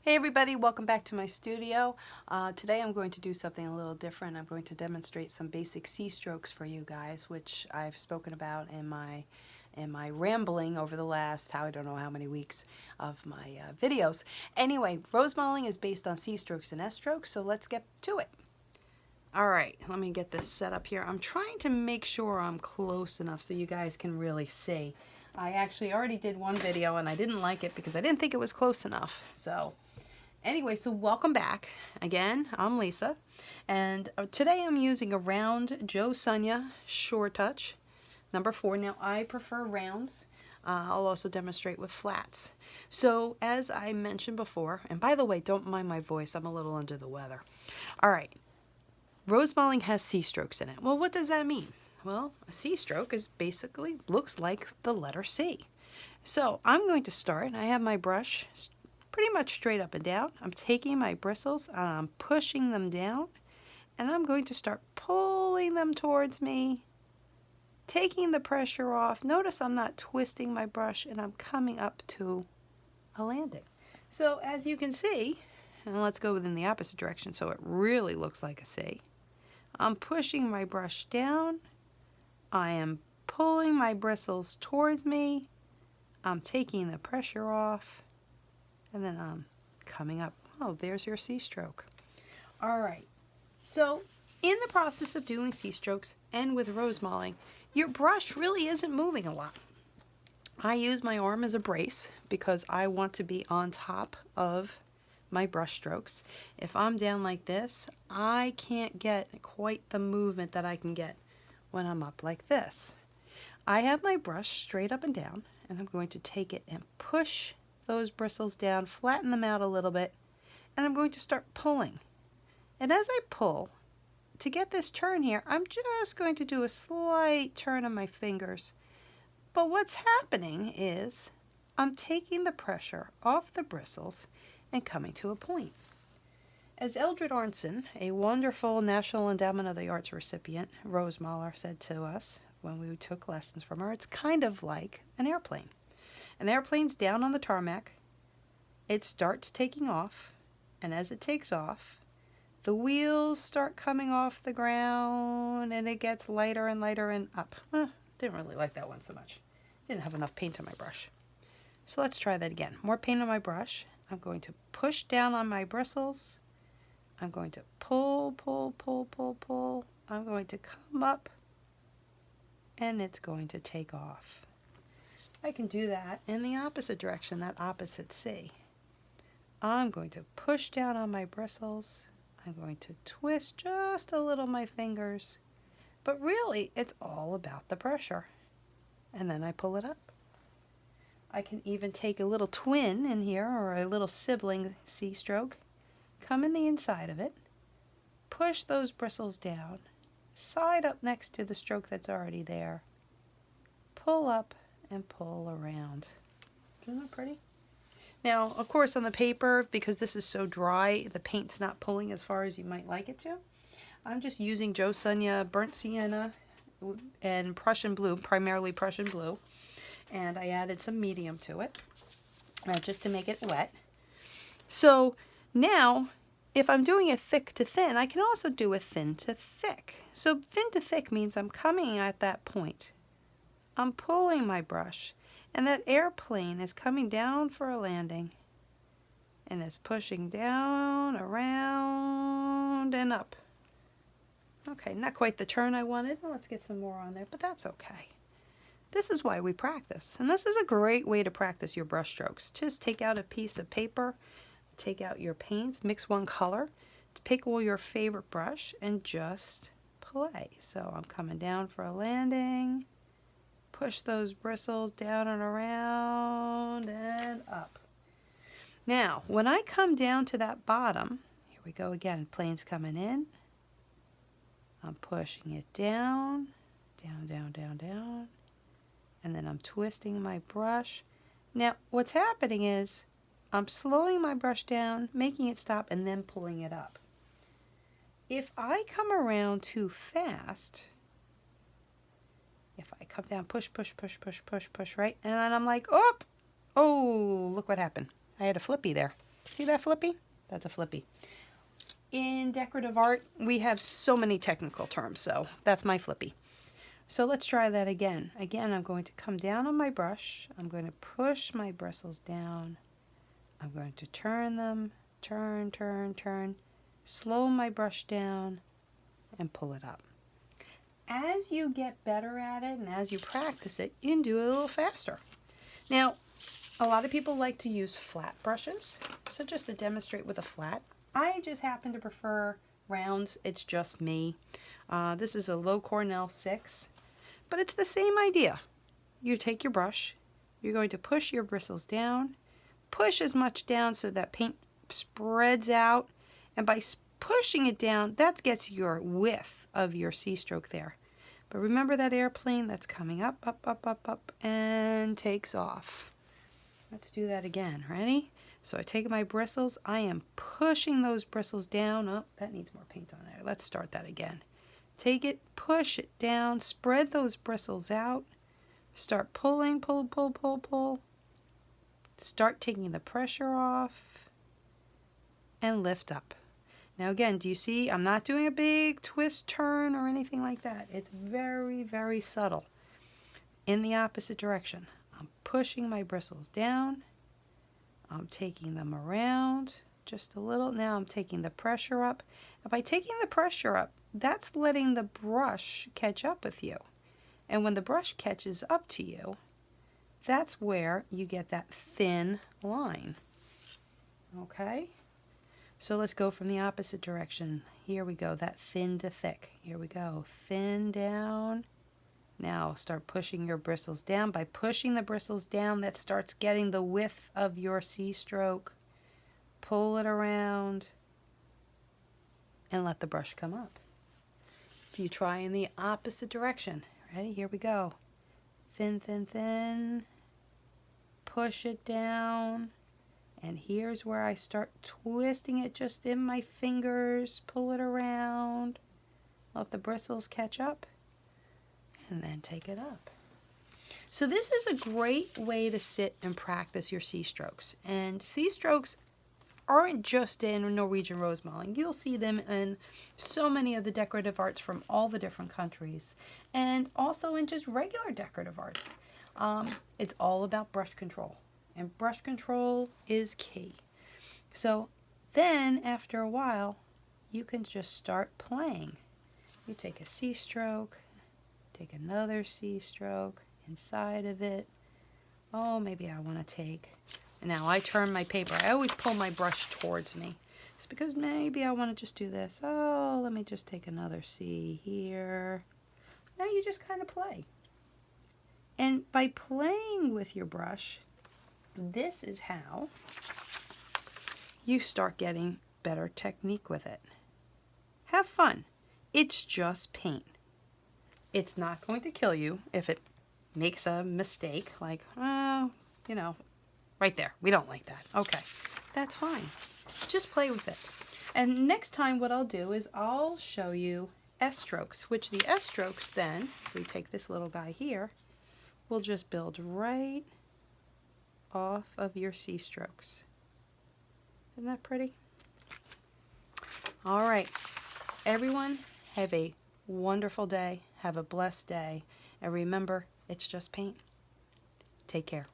Hey everybody, welcome back to my studio. Today I'm going to do something a little different. I'm going to demonstrate some basic C strokes for you guys, which I've spoken about in my rambling over the last, I don't know how many weeks of my videos. Anyway, Rosemaling is based on C strokes and S strokes, so let's get to it. All right, let me get this set up here. I'm trying to make sure I'm close enough so you guys can really see. I actually already did one video and I didn't like it because I didn't think it was close enough. So anyway, so welcome back. Again, I'm Lisa, and today I'm using a round Joe Sonia Shore Touch, number 4. Now, I prefer rounds. I'll also demonstrate with flats. So, as I mentioned before, and by the way, don't mind my voice, I'm a little under the weather. All right, Rosemaling has C strokes in it. Well, what does that mean? Well, a C stroke is basically looks like the letter C. So, I'm going to start. I have my brush pretty much straight up and down. I'm taking my bristles and I'm pushing them down, and I'm going to start pulling them towards me, taking the pressure off. Notice I'm not twisting my brush and I'm coming up to a landing. So as you can see, and let's go in the opposite direction so it really looks like a C. I'm pushing my brush down. I am pulling my bristles towards me. I'm taking the pressure off. And then I'm coming up. Oh, there's your C stroke. All right. So in the process of doing C strokes and with Rosemaling, your brush really isn't moving a lot. I use my arm as a brace because I want to be on top of my brush strokes. If I'm down like this, I can't get quite the movement that I can get when I'm up like this. I have my brush straight up and down, and I'm going to take it and push those bristles down, flatten them out a little bit, and I'm going to start pulling. And as I pull, to get this turn here, I'm just going to do a slight turn of my fingers. But what's happening is I'm taking the pressure off the bristles and coming to a point. As Eldred Arnson, a wonderful National Endowment of the Arts recipient, Rosemaler, said to us when we took lessons from her, it's kind of like an airplane. An airplane's down on the tarmac, it starts taking off, and as it takes off, the wheels start coming off the ground, and it gets lighter and lighter and up. Didn't really like that one so much. Didn't have enough paint on my brush. So let's try that again. More paint on my brush. I'm going to push down on my bristles. I'm going to pull, pull, pull, pull, pull. I'm going to come up, and it's going to take off. I can do that in the opposite direction, that opposite C. I'm going to push down on my bristles. I'm going to twist just a little my fingers. But really, it's all about the pressure. And then I pull it up. I can even take a little twin in here, or a little sibling C stroke, come in the inside of it, push those bristles down, side up next to the stroke that's already there, pull up, and pull around. Isn't that pretty? Now, of course, on the paper, because this is so dry, the paint's not pulling as far as you might like it to. I'm just using Joe Sonia Burnt Sienna and Prussian Blue, primarily Prussian Blue, and I added some medium to it just to make it wet. So now, if I'm doing a thick to thin, I can also do a thin to thick. So thin to thick means I'm coming at that point. I'm pulling my brush, and that airplane is coming down for a landing, and it's pushing down, around, and up. Okay, not quite the turn I wanted. Well, let's get some more on there, but that's okay. This is why we practice, and this is a great way to practice your brush strokes. Just take out a piece of paper, take out your paints, mix one color, pick your favorite brush, and just play. So I'm coming down for a landing, push those bristles down and around and up. Now, when I come down to that bottom, here we go again, plane's coming in. I'm pushing it down, down, down, down, down, and then I'm twisting my brush. Now, what's happening is I'm slowing my brush down, making it stop, and then pulling it up. If I come around too fast, if I come down, push, push, push, push, push, push, right? And then I'm like, oh, look what happened. I had a flippy there. See that flippy? That's a flippy. In decorative art, we have so many technical terms, so that's my flippy. So let's try that again. Again, I'm going to come down on my brush. I'm going to push my bristles down. I'm going to turn them, turn, turn, turn, slow my brush down, and pull it up. As you get better at it and as you practice it, you can do it a little faster. Now, a lot of people like to use flat brushes, so just to demonstrate with a flat, I just happen to prefer rounds. It's just me. This is a Low Cornell 6, but it's the same idea. You take your brush, you're going to push your bristles down, push as much down so that paint spreads out, and by pushing it down, that gets your width of your C-stroke there. But remember that airplane that's coming up, up, up, up, up, and takes off. Let's do that again. Ready? So I take my bristles. I am pushing those bristles down. Oh, that needs more paint on there. Let's start that again. Take it, push it down, spread those bristles out. Start pulling, pull, pull, pull, pull. Start taking the pressure off and lift up. Now again, do you see I'm not doing a big twist turn or anything like that. It's very, very subtle. In the opposite direction. I'm pushing my bristles down. I'm taking them around just a little. Now I'm taking the pressure up. And by taking the pressure up, that's letting the brush catch up with you. And when the brush catches up to you, that's where you get that thin line. Okay? So let's go from the opposite direction. Here we go, that thin to thick. Here we go, thin down. Now start pushing your bristles down. By pushing the bristles down, that starts getting the width of your C-stroke. Pull it around and let the brush come up. If you try in the opposite direction, ready? Here we go. Thin, thin, thin. Push it down. And here's where I start twisting it just in my fingers. Pull it around. Let the bristles catch up. And then take it up. So this is a great way to sit and practice your C-strokes. And C-strokes aren't just in Norwegian Rosemaling. You'll see them in so many of the decorative arts from all the different countries. And also in just regular decorative arts. It's all about brush control. And brush control is key. So then after a while, you can just start playing. You take a C-stroke, take another C-stroke inside of it. Oh, maybe I want to take... Now I turn my paper. I always pull my brush towards me. It's because maybe I want to just do this. Oh, let me just take another C here. Now you just kind of play. And by playing with your brush, this is how you start getting better technique with it. Have fun. It's just paint. It's not going to kill you if it makes a mistake, like, oh, you know, right there. We don't like that. Okay, that's fine. Just play with it. And next time what I'll do is I'll show you S-strokes, which the S-strokes then, if we take this little guy here, will just build right off of your C-strokes. Isn't that pretty? All right, everyone, have a wonderful day. Have a blessed day. And remember, it's just paint. Take care.